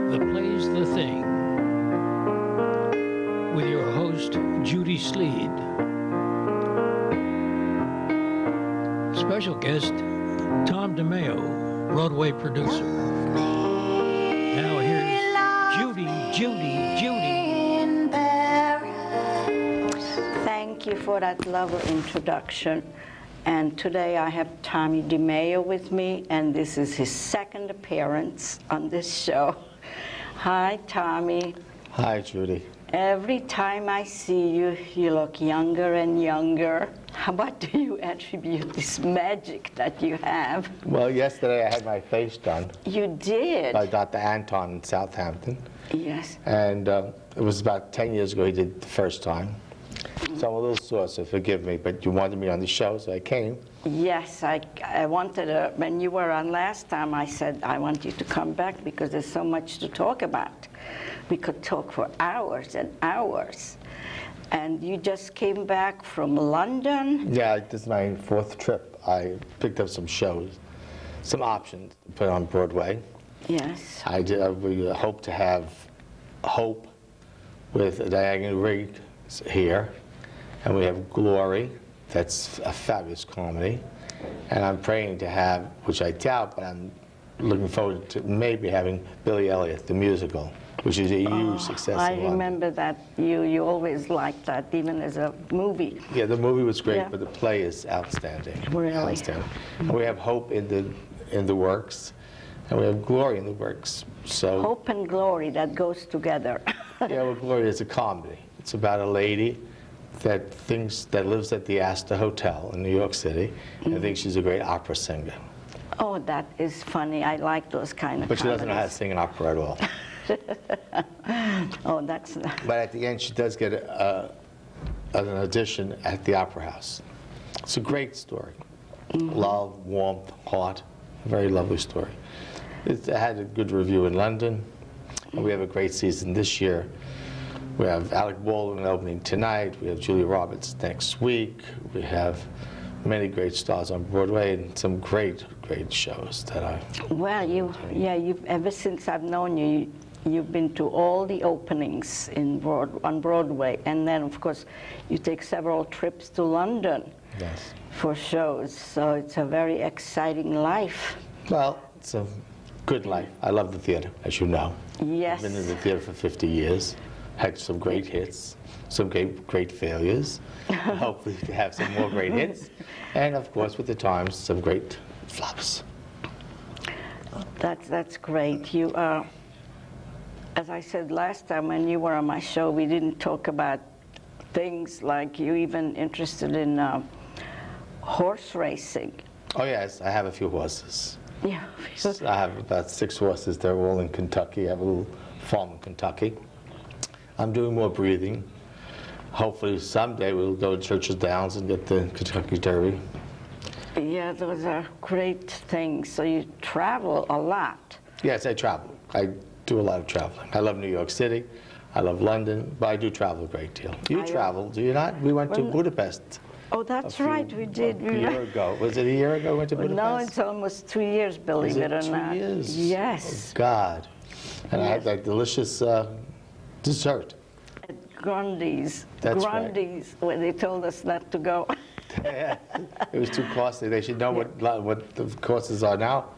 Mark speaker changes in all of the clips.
Speaker 1: The Play's the Thing, with your host, Judy Sleed. Special guest, Tom DeMaio, Broadway producer. Now here's Judy.
Speaker 2: Thank you for that lovely introduction. And today I have Tommy DeMaio with me, and this is his second appearance on this show. Hi, Tommy.
Speaker 3: Hi, Judy.
Speaker 2: Every time I see you, you look younger and younger. What do you attribute this magic that you have?
Speaker 3: Well, yesterday I had my face done.
Speaker 2: You did?
Speaker 3: By Dr. Anton in Southampton.
Speaker 2: Yes.
Speaker 3: And it was about 10 years ago he did it the first time. So I'm a little sore, so forgive me, but you wanted me on the show, so I came.
Speaker 2: Yes, I wanted to, when you were on last time, I said, I want you to come back because there's so much to talk about. We could talk for hours and hours. And you just came back from London?
Speaker 3: Yeah, this is my fourth trip. I picked up some shows, some options to put on Broadway.
Speaker 2: Yes.
Speaker 3: We hope to have Hope with Diana Rigg here. And we have Glory, that's a fabulous comedy. And I'm praying to have, which I doubt, but I'm looking forward to maybe having Billy Elliot, the musical, which is a huge success in London.
Speaker 2: I remember that. You always liked that, even as a movie.
Speaker 3: Yeah, the movie was great,
Speaker 2: Yeah.
Speaker 3: but the play is outstanding.
Speaker 2: Really?
Speaker 3: Outstanding. And we have Hope in the works, and we have Glory in the works. So
Speaker 2: Hope and Glory, that goes together.
Speaker 3: yeah, well, Glory is a comedy. It's about a lady that lives at the Astor Hotel in New York City, and thinks she's a great opera singer.
Speaker 2: Oh, that is funny. I like those kind of
Speaker 3: But she doesn't know how to
Speaker 2: comedies.
Speaker 3: sing an opera at all.
Speaker 2: Oh, that's not.
Speaker 3: But at the end, she does get an audition at the Opera House. It's a great story. Love, warmth, heart, a very lovely story. It had a good review in London, and we have a great season this year. We have Alec Baldwin opening tonight. We have Julia Roberts next week. We have many great stars on Broadway and some great shows that I.
Speaker 2: Well, you've ever since I've known you, you've been to all the openings on Broadway, and then of course you take several trips to London.
Speaker 3: Yes.
Speaker 2: For shows. So it's a very exciting life.
Speaker 3: Well, it's a good life. I love the theater, as you know.
Speaker 2: Yes.
Speaker 3: I've been in the theater for 50 years. Had some great hits, some great failures. Hopefully to have some more great hits. And of course, with the times, some great flops.
Speaker 2: That's great. You, as I said last time when you were on my show, we didn't talk about things like you even interested in horse racing.
Speaker 3: Oh yes, I have a few horses.
Speaker 2: Yeah.
Speaker 3: I have about 6 horses. They're all in Kentucky. I have a little farm in Kentucky. I'm doing more breathing. Hopefully someday we'll go to Churchill Downs and get the Kentucky Derby.
Speaker 2: Yeah, those are great things. So you travel a lot.
Speaker 3: Yes, I travel. I do a lot of traveling. I love New York City. I love London, but I do travel a great deal. You travel, do you not? We went to Budapest.
Speaker 2: Oh, that's right, we did.
Speaker 3: A year ago. Was it a year ago we went to Budapest?
Speaker 2: No, it's almost 2 years, believe it or not.
Speaker 3: 2 years?
Speaker 2: Yes.
Speaker 3: Oh, God. And I had that delicious dessert.
Speaker 2: At Grundy's.
Speaker 3: That's
Speaker 2: Grundy's, where they told us not to go.
Speaker 3: It was too costly. They should know what the costs are now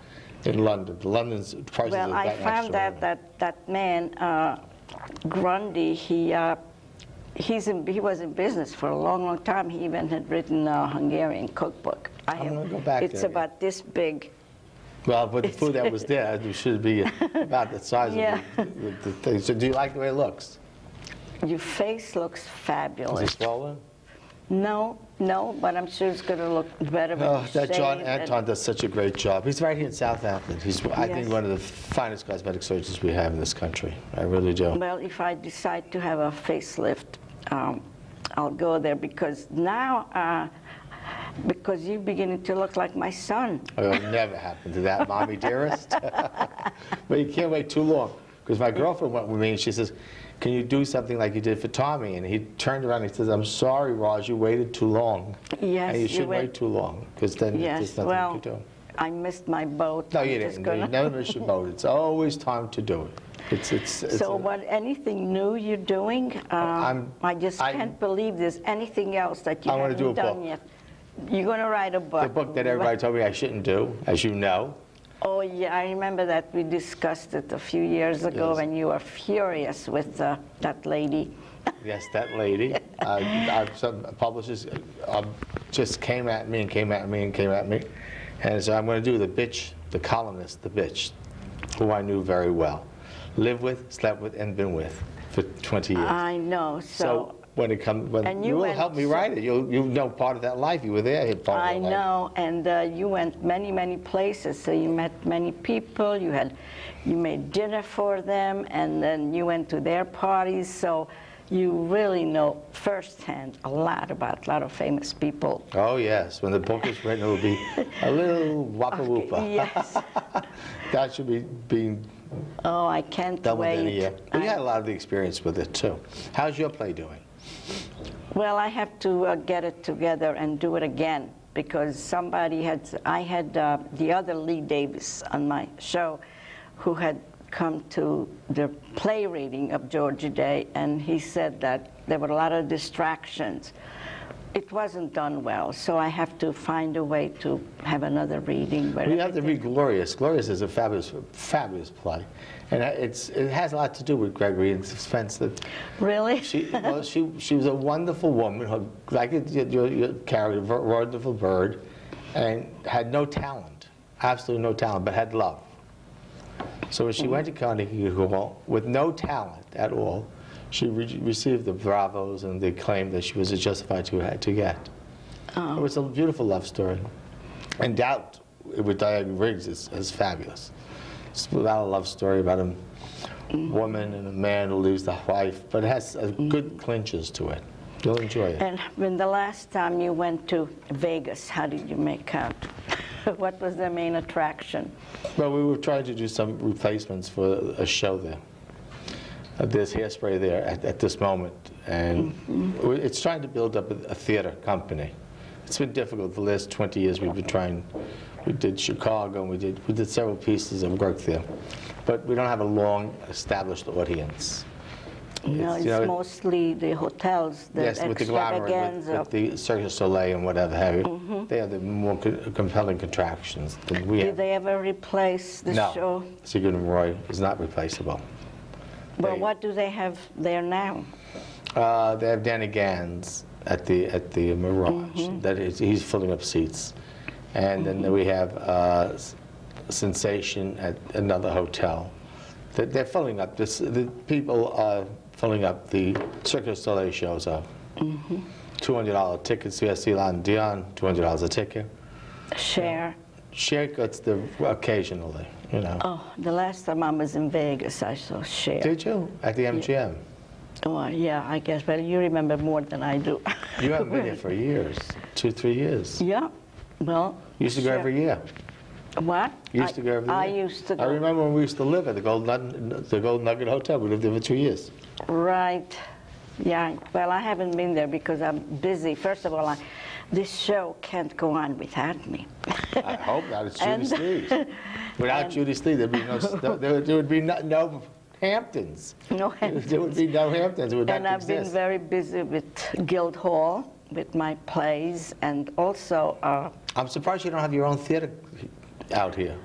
Speaker 3: in London. London's prices
Speaker 2: Well,
Speaker 3: have
Speaker 2: I
Speaker 3: gotten
Speaker 2: found that man, Grundy, he was in business for a long time. He even had written a Hungarian cookbook.
Speaker 3: I'm going to go back
Speaker 2: It's
Speaker 3: there.
Speaker 2: about this big.
Speaker 3: Well, but the food that was there, it should be about the size of the thing. So do you like the way it looks?
Speaker 2: Your face looks
Speaker 3: Is
Speaker 2: fabulous.
Speaker 3: it swollen?
Speaker 2: No, but I'm sure it's going to look better when
Speaker 3: Oh,
Speaker 2: you
Speaker 3: that John
Speaker 2: shave
Speaker 3: Anton does such a great job. He's right here in Southampton. He's, I think,
Speaker 2: Yes.
Speaker 3: one of the finest cosmetic surgeons we have in this country. I really do.
Speaker 2: Well, if I decide to have a facelift, I'll go there because now, because you're beginning to look like my son.
Speaker 3: Oh, it'll never happen to that, Mommy dearest. But you can't wait too long. Because my girlfriend went with me and she says, can you do something like you did for Tommy? And he turned around and he says, I'm sorry, Roz, you waited too long.
Speaker 2: Yes,
Speaker 3: and you shouldn't wait too long, because then there's nothing you can do.
Speaker 2: I missed my boat.
Speaker 3: No,
Speaker 2: I'm
Speaker 3: you
Speaker 2: just
Speaker 3: didn't.
Speaker 2: gonna-
Speaker 3: You never miss your boat. It's always time to do it. It's
Speaker 2: So what, anything new you're doing? I just can't believe there's anything else that you
Speaker 3: I wanna do
Speaker 2: haven't
Speaker 3: a
Speaker 2: done
Speaker 3: book.
Speaker 2: yet. You're going to write a book.
Speaker 3: the book that everybody told me I shouldn't do, as you know.
Speaker 2: Oh, yeah, I remember that we discussed it a few years ago
Speaker 3: Yes.
Speaker 2: when you were furious with that lady.
Speaker 3: Yes, that lady. Some publishers just came at me and came at me and came at me. And so I'm going to do the bitch, the columnist, the bitch, who I knew very well. Lived with, slept with, and been with for 20 years.
Speaker 2: I know, so
Speaker 3: when it comes, when
Speaker 2: And
Speaker 3: you
Speaker 2: you
Speaker 3: will help me
Speaker 2: went-
Speaker 3: write it. You know part of that life. You were there. You had part of
Speaker 2: I
Speaker 3: that life.
Speaker 2: know, and you went many places. So you met many people. You made dinner for them, and then you went to their parties. So you really know firsthand a lot about a lot of famous people.
Speaker 3: Oh yes, when the book is written, it will be a little whoppa whoopa.
Speaker 2: Yes.
Speaker 3: That should be being
Speaker 2: Oh, I can't
Speaker 3: done within a
Speaker 2: wait.
Speaker 3: year. But you had a lot of the experience with it too. How's your play doing?
Speaker 2: Well, I have to get it together and do it again because I had the other Lee Davis on my show who had come to the play reading of Georgia Day, and he said that there were a lot of distractions. It wasn't done well, so I have to find a way to have another reading.
Speaker 3: Well, you have to read Glorious. Glorious is a fabulous, fabulous play, and it has a lot to do with Gregory and Spence.
Speaker 2: Really?
Speaker 3: She was a wonderful woman, like your character, a wonderful bird, and had no talent, absolutely no talent, but had love. So when she went to Carnegie Hall with no talent at all, she received the bravos and the acclaim that she was justified to get.
Speaker 2: Oh.
Speaker 3: It was a beautiful love story. And Doubt with Diane Riggs is fabulous. It's about a love story about a woman and a man who leaves the wife, but it has good clinches to it. You'll enjoy it.
Speaker 2: And when the last time you went to Vegas, how did you make out? What was the main attraction?
Speaker 3: Well, we were trying to do some replacements for a show there. There's Hairspray there at this moment, and it's trying to build up a theater company. It's been difficult. The last 20 years we've been trying. We did Chicago, and we did several pieces of work there, but we don't have a long established audience.
Speaker 2: No, it's mostly the hotels, the
Speaker 3: yes, with the glamour, with the Cirque du Soleil and whatever have you. They are the more compelling contractions than we
Speaker 2: Did
Speaker 3: have.
Speaker 2: they ever replace the
Speaker 3: No,
Speaker 2: show?
Speaker 3: Sigurd and Roy is not replaceable.
Speaker 2: Well, what do they have there now?
Speaker 3: They have Danny Gans at the Mirage. He's filling up seats, and then we have Sensation at another hotel. They're filling up. The people are filling up the Cirque du Soleil shows up. $200 tickets. We have Celine Dion, $200 a ticket.
Speaker 2: Cher.
Speaker 3: Cher gets the occasionally, you know.
Speaker 2: Oh, the last time I was in Vegas, I saw Cher.
Speaker 3: Did you? At the MGM?
Speaker 2: Oh, yeah, I guess. Well, you remember more than I do.
Speaker 3: You haven't been there for years, 2-3 years.
Speaker 2: Yeah. Well.
Speaker 3: You used to go
Speaker 2: Cher.
Speaker 3: every year.
Speaker 2: What?
Speaker 3: You used to go every year?
Speaker 2: I used to go.
Speaker 3: I remember when we used to live at the Gold Nugget Hotel. We lived there for 2 years.
Speaker 2: Right. Yeah. Well, I haven't been there because I'm busy. First of all, this show can't go on without me.
Speaker 3: I hope not. It's Judy Sleed. Without Judy Sleed, there'd be there would be no Hamptons.
Speaker 2: No Hamptons.
Speaker 3: There would be no Hamptons. It would
Speaker 2: And
Speaker 3: not
Speaker 2: I've been
Speaker 3: exist.
Speaker 2: very busy with Guildhall, with my plays, and also.
Speaker 3: I'm surprised you don't have your own theater out here.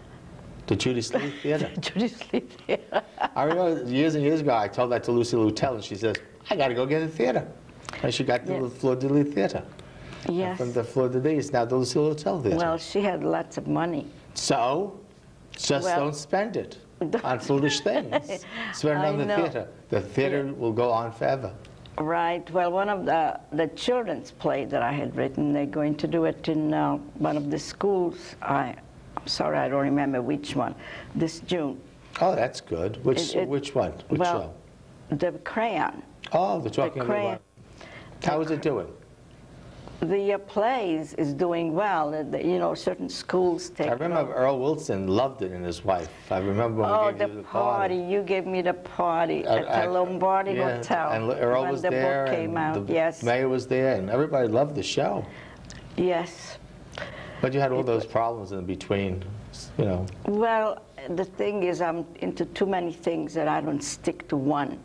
Speaker 3: The Judy Sleed Theater.
Speaker 2: Judy Sleed Theater.
Speaker 3: I remember years and years ago, I told that to Lucy Lutel, and she says, I got to go get a theater. And she got the Fleur de Lis Theater.
Speaker 2: Yes.
Speaker 3: From the Fleur de Lis, now the Lucy Lutel Theater.
Speaker 2: Well, she had lots of money.
Speaker 3: So, just don't spend it on foolish things. Spend it on the theater. The theater will go on forever.
Speaker 2: Right. Well, one of the children's play that I had written, they're going to do it in one of the schools. I'm sorry, I don't remember which one. This June.
Speaker 3: Oh, that's good. Which one? Which show?
Speaker 2: The Crayon.
Speaker 3: Oh, the Talking
Speaker 2: The Crayon.
Speaker 3: How is it doing?
Speaker 2: The plays is doing well. You know, certain schools take.
Speaker 3: I remember Earl Wilson loved it and his wife. I remember when we gave you the party.
Speaker 2: You gave me the party at the Lombardi Hotel.
Speaker 3: And Earl
Speaker 2: when
Speaker 3: was
Speaker 2: the
Speaker 3: there,
Speaker 2: book came out.
Speaker 3: and the
Speaker 2: Yes.
Speaker 3: mayor was there, and everybody loved the show.
Speaker 2: Yes.
Speaker 3: But you had all those problems in between, you know.
Speaker 2: Well, the thing is, I'm into too many things that I don't stick to one.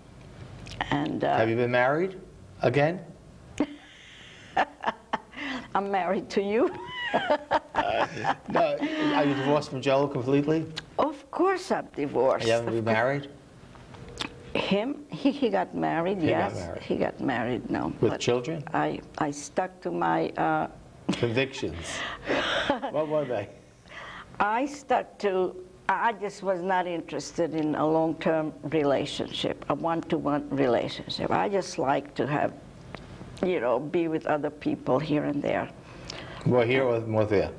Speaker 2: And
Speaker 3: Have you been married again?
Speaker 2: I'm married to you.
Speaker 3: No, are you divorced from Joe completely?
Speaker 2: Of course I'm divorced.
Speaker 3: You haven't been married?
Speaker 2: Him? He got married, yes.
Speaker 3: Got married.
Speaker 2: He got married, no.
Speaker 3: With
Speaker 2: but
Speaker 3: children?
Speaker 2: I stuck to my...
Speaker 3: Convictions. What were they?
Speaker 2: I just was not interested in a long-term relationship, a one-to-one relationship. I just like to have, you know, be with other people here and there.
Speaker 3: More here or more there?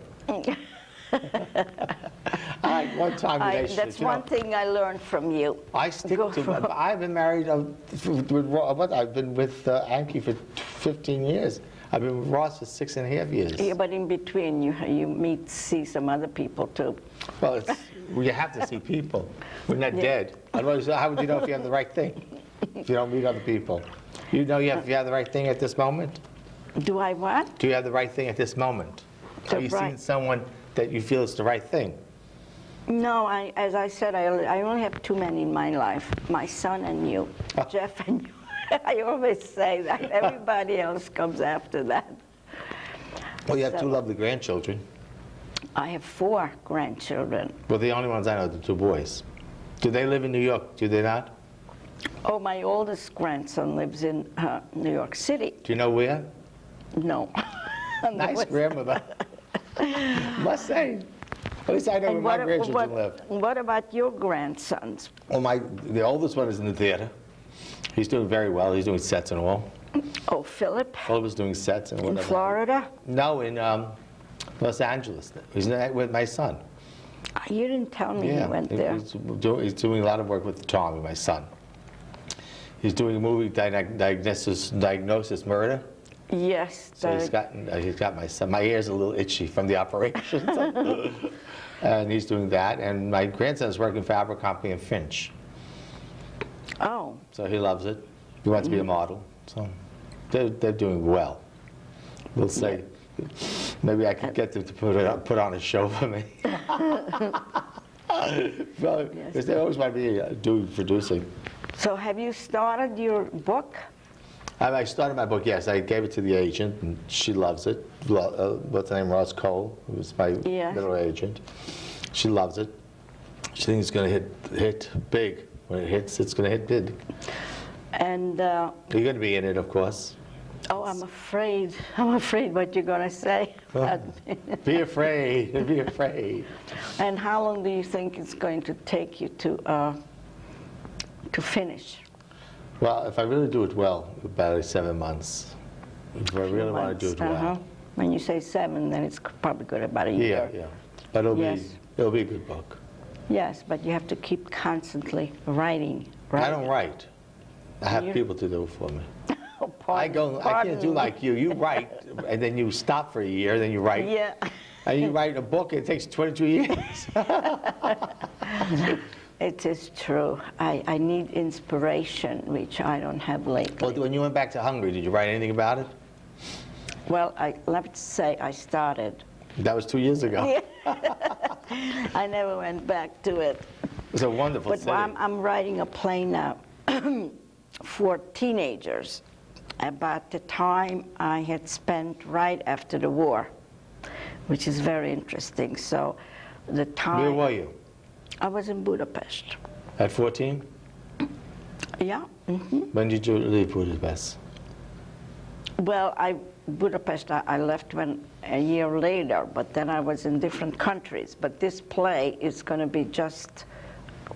Speaker 3: One time relationship.
Speaker 2: That's one thing I learned from you.
Speaker 3: I stick to. I've been married. I've been with Anki for 15 years. I've been with Ross for 6.5 years.
Speaker 2: Yeah, but in between, you see some other people too.
Speaker 3: Well, you have to see people. We're not dead. Otherwise, how would you know if you have the right thing? If you don't meet other people, you know if you have the right thing at this moment.
Speaker 2: Do I what?
Speaker 3: Do you have the right thing at this moment? Are you seeing someone that you feel is the right thing?
Speaker 2: No, as I said, I only have too many in my life. My son and you, Jeff and you. I always say that. Everybody else comes after that.
Speaker 3: Well, you have two lovely grandchildren.
Speaker 2: I have 4 grandchildren.
Speaker 3: Well, the only ones I know are the 2 boys. Do they live in New York? Do they not?
Speaker 2: Oh, my oldest grandson lives in New York City.
Speaker 3: Do you know where?
Speaker 2: No.
Speaker 3: Nice grandmother. Must say. At least I know where my grandchildren live.
Speaker 2: What about your grandsons?
Speaker 3: Well, the oldest one is in the theater. He's doing very well. He's doing sets and all.
Speaker 2: Oh, Philip?
Speaker 3: Philip is doing sets and whatever.
Speaker 2: In Florida?
Speaker 3: No, in Los Angeles. He's with my son.
Speaker 2: You didn't tell me he went there.
Speaker 3: He's doing a lot of work with Tommy, my son. He's doing a movie, Diagnosis Murder.
Speaker 2: Yes.
Speaker 3: So he's got my son. My ear's a little itchy from the operation. And he's doing that. And my grandson's working for Abercrombie and Finch.
Speaker 2: Oh.
Speaker 3: So he loves it. He wants to be a model. So they're doing well. We'll say, maybe I could get them to put on a show for me. Well, because they always want to be doing producing.
Speaker 2: So have you started your book?
Speaker 3: I started my book, yes. I gave it to the agent, and she loves it. What's her name? Ross Cole, who was my middle agent. She loves it. She thinks it's going to hit big. When it hits, it's going to hit big.
Speaker 2: And
Speaker 3: you're going to be in it, of course.
Speaker 2: Oh, I'm afraid. I'm afraid what you're going to say.
Speaker 3: Be afraid. Be afraid.
Speaker 2: And how long do you think it's going to take you to finish?
Speaker 3: Well, if I really do it well, about 7 months. If I really want to do it well.
Speaker 2: When you say 7, then it's probably good about a year.
Speaker 3: Yeah. But it'll be a good book.
Speaker 2: Yes, but you have to keep constantly writing.
Speaker 3: I don't write. I have people to do it for me.
Speaker 2: Oh, pardon,
Speaker 3: I can't do like you. You write, and then you stop for a year, then you write.
Speaker 2: Yeah.
Speaker 3: And you write a book, it takes 22 years.
Speaker 2: It is true. I need inspiration, which I don't have lately.
Speaker 3: Well, when you went back to Hungary, did you write anything about it?
Speaker 2: Well, let's say I started.
Speaker 3: That was 2 years ago.
Speaker 2: Yeah. I never went back to it.
Speaker 3: It's a wonderful city.
Speaker 2: But I'm writing a play now for teenagers about the time I had spent right after the war, which is very interesting. So the time...
Speaker 3: Where were you?
Speaker 2: I was in Budapest.
Speaker 3: At 14?
Speaker 2: Yeah. Mm-hmm.
Speaker 3: When did you leave Budapest?
Speaker 2: Well, Budapest, I left a year later, but then I was in different countries. But this play is going to be just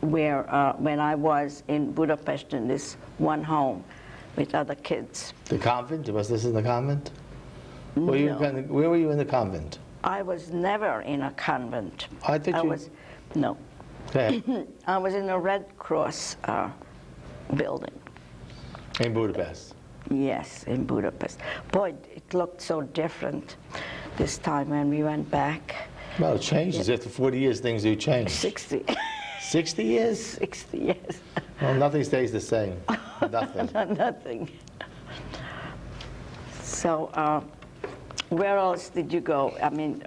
Speaker 2: where, when I was in Budapest in this one home with other kids.
Speaker 3: The convent? Was this in the convent?
Speaker 2: No.
Speaker 3: Where were you in the convent?
Speaker 2: I was never in a convent.
Speaker 3: I thought you...
Speaker 2: No.
Speaker 3: Okay.
Speaker 2: I was in a Red Cross building.
Speaker 3: In Budapest?
Speaker 2: Yes, in Budapest. Boy, it looked so different this time when we went back.
Speaker 3: Well, it changes. After 40 years, things do change.
Speaker 2: 60.
Speaker 3: 60 years?
Speaker 2: 60 years.
Speaker 3: Well, nothing stays the same. Nothing.
Speaker 2: Nothing. So, where else did you go? I mean,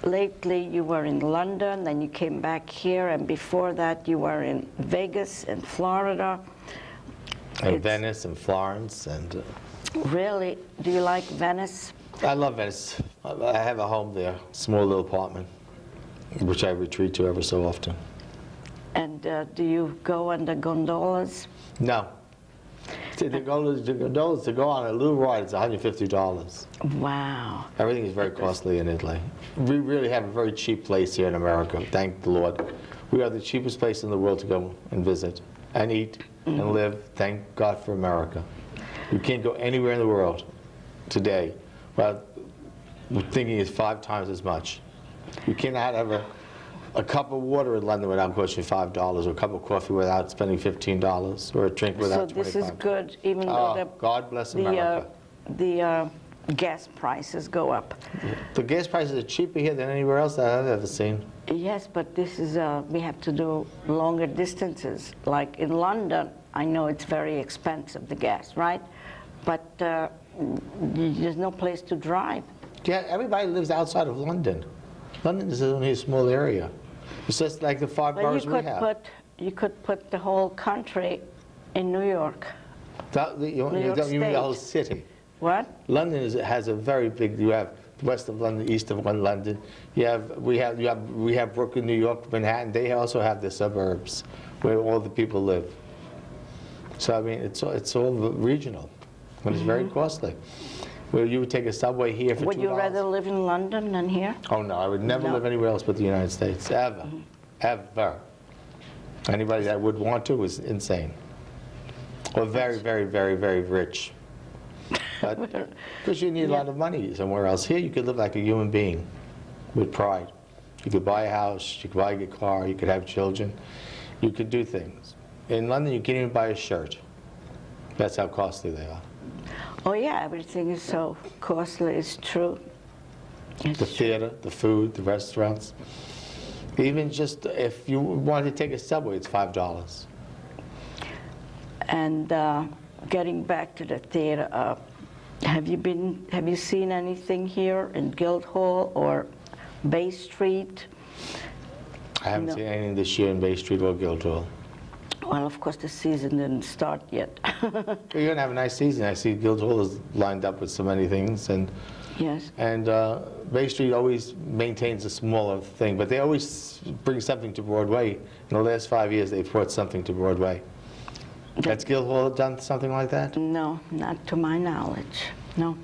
Speaker 2: lately you were in London, then you came back here, and before that you were in Vegas and Florida.
Speaker 3: And Venice and Florence and...
Speaker 2: Really? Do you like Venice?
Speaker 3: I love Venice. I have a home there, small little apartment, which I retreat to ever so often.
Speaker 2: And do you go on the gondolas?
Speaker 3: No. See, the gondolas, to go on a little ride, it's $150.
Speaker 2: Wow.
Speaker 3: Everything is very costly in Italy. We really have a very cheap place here in America, thank the Lord. We are the cheapest place in the world to go and visit and eat and live. Thank God for America. You can't go anywhere in the world today without thinking it's 5 times as much. You cannot have a cup of water in London without costing $5, or a cup of coffee without spending $15, or a drink without $25.
Speaker 2: So this is good, even though
Speaker 3: God bless America.
Speaker 2: the gas prices go up.
Speaker 3: The gas prices are cheaper here than anywhere else that I've ever seen.
Speaker 2: Yes, but this is, we have to do longer distances. Like in London, I know it's very expensive, the gas, right? But there's no place to drive.
Speaker 3: Yeah, everybody lives outside of London. London is only a small area. It's just like the 5 boroughs we have.
Speaker 2: You could put the whole country in New York.
Speaker 3: You mean the whole city?
Speaker 2: What?
Speaker 3: London has a very big. You have west of London, east of London. We have Brooklyn, New York, Manhattan. They also have the suburbs where all the people live. So I mean, it's all regional, but it's very costly. Well, you would take a subway here for $2.
Speaker 2: Would you rather live in London than here?
Speaker 3: Oh no, I would never live anywhere else but the United States, ever, ever. Anybody that would want to is insane, or very, very, very, very rich. But because you need a lot of money somewhere else. Here, you could live like a human being, with pride. You could buy a house, you could buy a car, you could have children, you could do things. In London, you can't even buy a shirt. That's how costly they are.
Speaker 2: Oh yeah, everything is so costly, it's true.
Speaker 3: The theater, the food, the restaurants. Even just if you wanted to take a subway, it's $5.
Speaker 2: And getting back to the theater, have you seen anything here in Guildhall or Bay Street?
Speaker 3: I haven't seen anything this year in Bay Street or Guildhall.
Speaker 2: Well, of course, the season didn't start yet.
Speaker 3: You're going to have a nice season. I see Guildhall is lined up with so many things. And
Speaker 2: yes.
Speaker 3: And Bay Street always maintains a smaller thing, but they always bring something to Broadway. In the last 5 years, they've brought something to Broadway. Has Guildhall done something like that?
Speaker 2: No, not to my knowledge, no.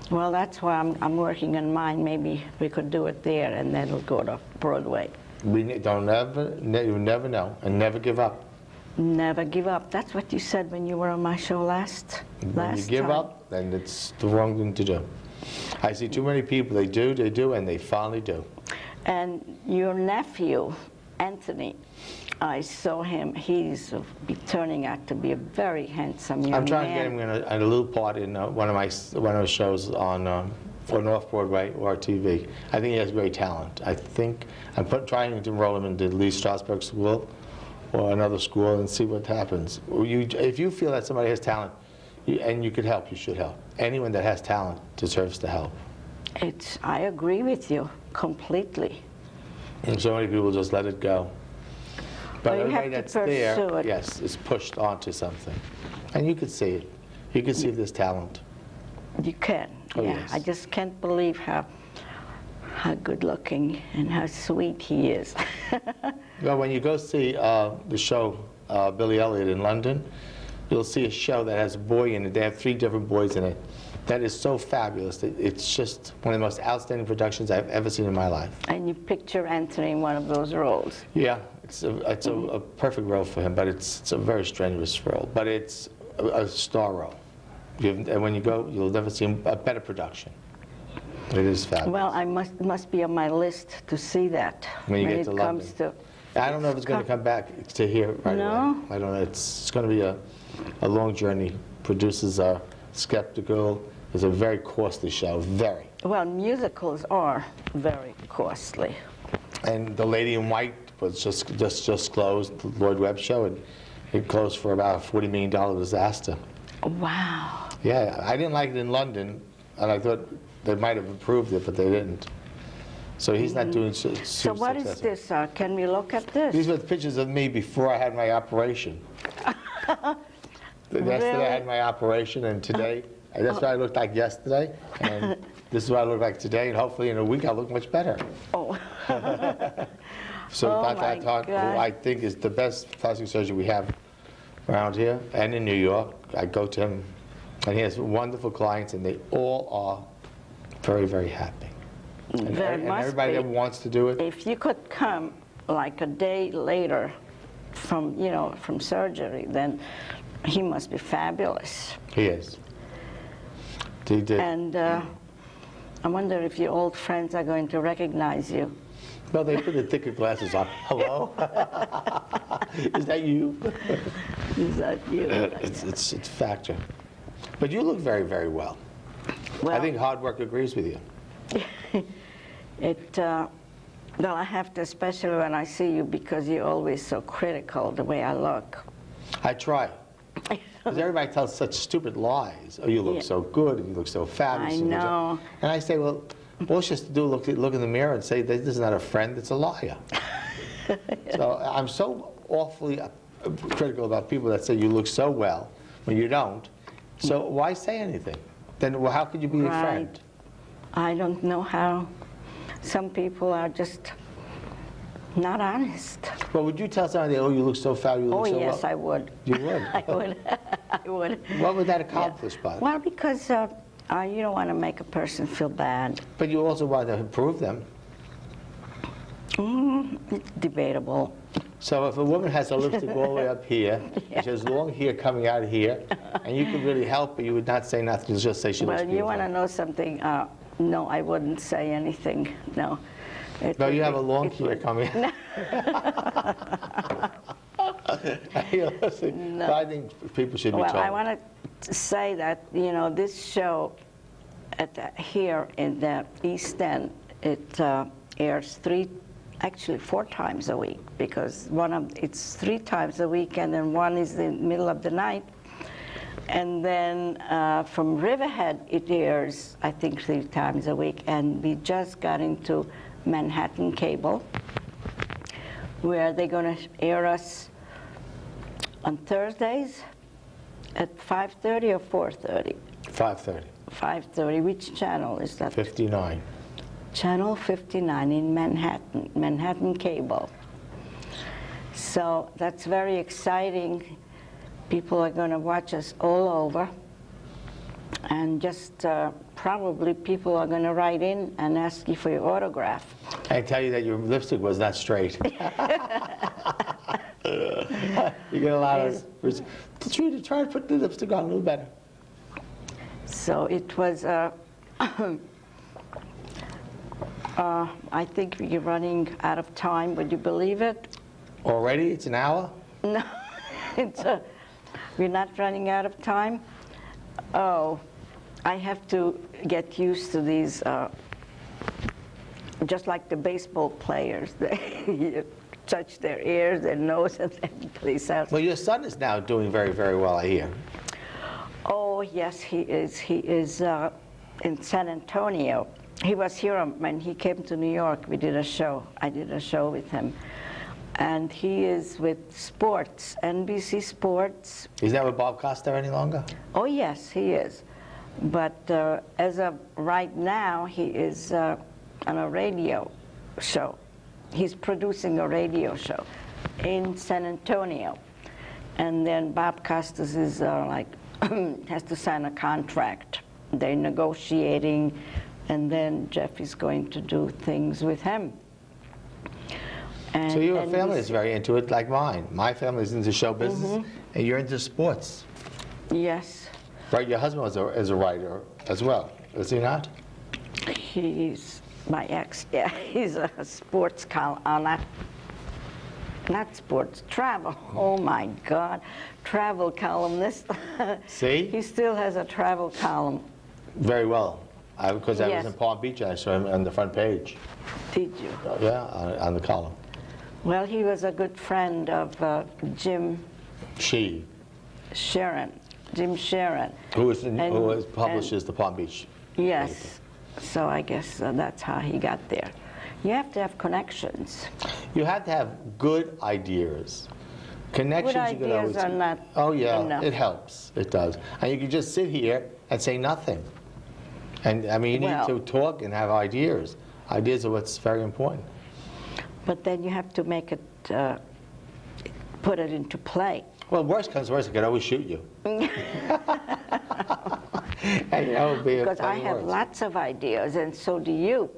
Speaker 2: Well, that's why I'm working on mine. Maybe we could do it there, and then it'll go to Broadway.
Speaker 3: You never know, and never give up.
Speaker 2: Never give up. That's what you said when you were on my show last time.
Speaker 3: When you give up, then it's the wrong thing to do. I see too many people, they do, and they finally do. And
Speaker 2: your nephew, Anthony, I saw him. He's turning out to be a very handsome young man.
Speaker 3: I'm trying to get him in a little part in one of my shows on North Broadway or TV. I think he has great talent. I think I'm trying to enroll him into Lee Strasberg School or another school and see what happens. If you feel that somebody has talent and you could help, you should help. Anyone that has talent deserves to help.
Speaker 2: I agree with you completely.
Speaker 3: And so many people just let it go. But
Speaker 2: well,
Speaker 3: everybody that's there, yes, is pushed onto something. And you could see it. You can see if there's talent.
Speaker 2: You can,
Speaker 3: oh,
Speaker 2: yeah.
Speaker 3: Yes.
Speaker 2: I just can't believe how good looking and how sweet he is.
Speaker 3: Well, when you go see the show Billy Elliot in London, you'll see a show that has a boy in it. They have 3 different boys in it. That is so fabulous. It's just one of the most outstanding productions I've ever seen in my life. And you picture Anthony in one of those roles? Yeah, it's a perfect role for him, but it's a very strenuous role. But it's a star role. And when you go, you'll never see a better production. It is fabulous. Well, I must be on my list to see that when you get to London. I don't know if it's going to come back to here right away. I don't know. It's going to be a long journey. Producers are skeptical. It's a very costly show, very. Well, musicals are very costly. And The Lady in White was just closed, the Lloyd Webb show, and it closed for about a $40 million disaster. Wow. Yeah, I didn't like it in London, and I thought they might have improved it, but they didn't. So he's not doing so
Speaker 2: what is this? Can we look at this?
Speaker 3: These were the pictures of me before I had my operation. Yesterday I had my operation, and today, that's what I looked like yesterday, and this is what I look like today, and hopefully in a week I'll look much better.
Speaker 2: Oh.
Speaker 3: So Dr.
Speaker 2: my
Speaker 3: Atok, who
Speaker 2: God.
Speaker 3: I think is the best plastic surgeon we have around here and in New York, I go to him, and he has wonderful clients, and they all are very, very happy. And everybody that wants to do it.
Speaker 2: If you could come like a day later from, from surgery, then he must be fabulous.
Speaker 3: He is. He did.
Speaker 2: And I wonder if your old friends are going to recognize you.
Speaker 3: Well, they put the thicker glasses on. Hello? Is that you?
Speaker 2: Is that you?
Speaker 3: It's a factor. But you look very, very well.
Speaker 2: Well,
Speaker 3: I think hard work agrees with you.
Speaker 2: Well, I have to, especially when I see you, because you're always so critical the way I look.
Speaker 3: I try. Because everybody tells such stupid lies. Oh, you look so good, and you look so fabulous.
Speaker 2: I know.
Speaker 3: And I say, well, all she has to do is look in the mirror and say, this is not a friend, it's a liar. So I'm so awfully critical about people that say you look so well when you don't. So why say anything? Then well, how could you be a friend?
Speaker 2: I don't know how. Some people are just not honest.
Speaker 3: Well, would you tell somebody, oh, you look so fabulous, you look so well?
Speaker 2: Oh, yes, I would.
Speaker 3: You would?
Speaker 2: I would. I would.
Speaker 3: What would that accomplish, by?
Speaker 2: Well, because you don't want to make a person feel bad.
Speaker 3: But you also want to improve them.
Speaker 2: It's debatable.
Speaker 3: So if a woman has a lipstick all the way up here, and she has long hair coming out here, and you could really help her, you would not say nothing, you'd just say she looks beautiful.
Speaker 2: Well, you want to know something? No, I wouldn't say anything, no.
Speaker 3: No, you have a long hair coming out. No. I think people should be told.
Speaker 2: Well, I want to say that, this show here in the East End, it airs actually 4 times a week, because it's 3 times a week, and then one is in the middle of the night. And then from Riverhead, it airs, I think, 3 times a week. And we just got into Manhattan Cable, where they're going to air us on Thursdays at 5:30 or 4:30?
Speaker 3: 5:30.
Speaker 2: 5:30. Which channel is that?
Speaker 3: 59.
Speaker 2: Channel 59 in Manhattan Cable. So that's very exciting. People are going to watch us all over, and just probably people are going to write in and ask you for your autograph.
Speaker 3: I tell you that your lipstick was not straight. You get a lot of... Judy, try to put the lipstick on a little better.
Speaker 2: So it was... I think we're running out of time. Would you believe it?
Speaker 3: Already? It's an hour?
Speaker 2: No, we're not running out of time. Oh, I have to get used to these, just like the baseball players. They touch their ears, their nose, and everybody's else.
Speaker 3: Well, your son is now doing very, very well, I hear.
Speaker 2: Oh, yes, he is. He is in San Antonio. He was here when he came to New York. We did a show. I did a show with him. And he is with sports, NBC Sports.
Speaker 3: Is that with Bob Costa any longer?
Speaker 2: Oh, yes, he is. But as of right now, he is on a radio show. He's producing a radio show in San Antonio. And then Bob Costas is has to sign a contract. They're negotiating, and then Jeff is going to do things with him. And,
Speaker 3: so your family is very into it, like mine. My family is into show business, and you're into sports.
Speaker 2: Yes.
Speaker 3: Right, your husband is a writer as well, is he not?
Speaker 2: He's my ex, yeah. He's a sports column, not sports, travel. Oh my God, travel columnist.
Speaker 3: See?
Speaker 2: He still has a travel column.
Speaker 3: Very well, because I was in Palm Beach and I saw him on the front page.
Speaker 2: Did you?
Speaker 3: Yeah, on the column.
Speaker 2: Well, he was a good friend of Jim Sharon. Jim Sharon.
Speaker 3: Who publishes the Palm Beach.
Speaker 2: Yes. So I guess that's how he got there. You have to have connections.
Speaker 3: You have to have good ideas. Connections
Speaker 2: Good
Speaker 3: you can
Speaker 2: ideas
Speaker 3: always.
Speaker 2: are not
Speaker 3: Oh yeah,
Speaker 2: enough.
Speaker 3: it helps. It does. And you can just sit here and say nothing. And I mean, you need
Speaker 2: Well-
Speaker 3: to talk and have ideas. Ideas are what's very important.
Speaker 2: But then you have to make it, put it into play.
Speaker 3: Well, worst comes to worst, I could always shoot you. And that would be a
Speaker 2: Because I
Speaker 3: funny
Speaker 2: have
Speaker 3: words.
Speaker 2: lots of ideas, and so do you.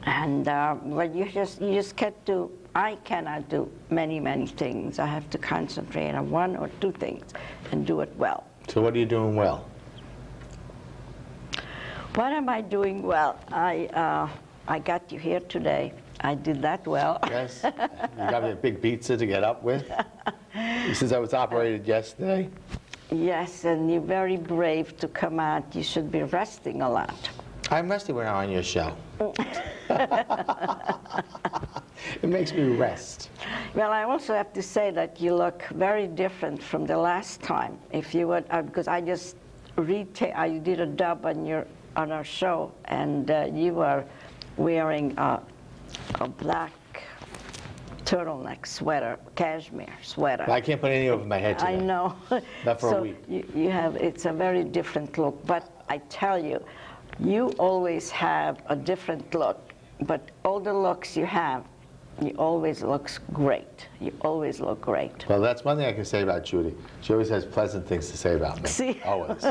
Speaker 2: And but you just can't do. I cannot do many things. I have to concentrate on one or two things and do it well.
Speaker 3: So what are you doing well?
Speaker 2: What am I doing well? I got you here today. I did that well.
Speaker 3: Yes? You got me a big pizza to get up with? Since I was operated yesterday?
Speaker 2: Yes, and you're very brave to come out. You should be resting a lot.
Speaker 3: I'm resting when I'm on your show. It makes me rest.
Speaker 2: Well, I also have to say that you look very different from the last time. If you would, because I just I did a dub on our show, and you were wearing a black turtleneck sweater, cashmere sweater.
Speaker 3: I can't put any over my head today.
Speaker 2: I know.
Speaker 3: Not for a
Speaker 2: so
Speaker 3: week.
Speaker 2: You have, it's a very different look. But I tell you, you always have a different look. But all the looks you have, you always looks great. You always look great.
Speaker 3: Well, that's one thing I can say about Judy. She always has pleasant things to say about me.
Speaker 2: See?
Speaker 3: Always.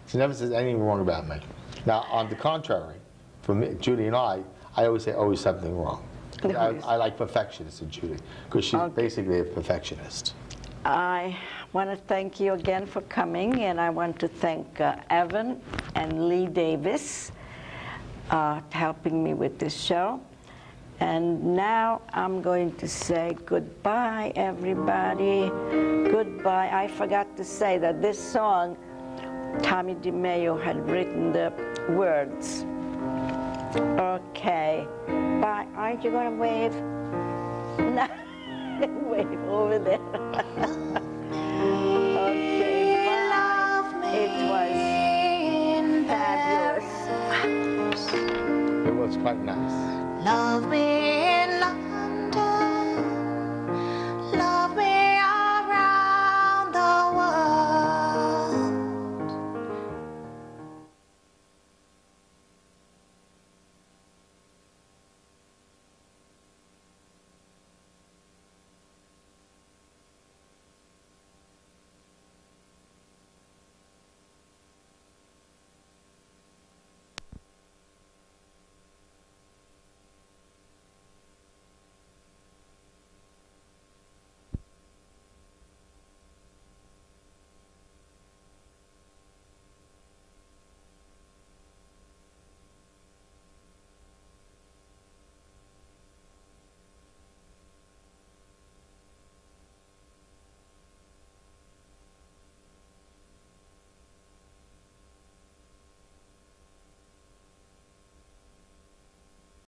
Speaker 3: She never says anything wrong about me. Now, on the contrary, for me, Judy and I always say always something wrong. I like perfectionists in Judy, because she's basically a perfectionist.
Speaker 2: I want to thank you again for coming, and I want to thank Evan and Lee Davis helping me with this show. And now I'm going to say goodbye, everybody. Goodbye. I forgot to say that this song, Tommy DeMaio had written the words. Okay. Bye. Aren't you going to wave? No. Wave over there. Okay, bye. It was fabulous.
Speaker 3: It was quite nice.
Speaker 4: Love me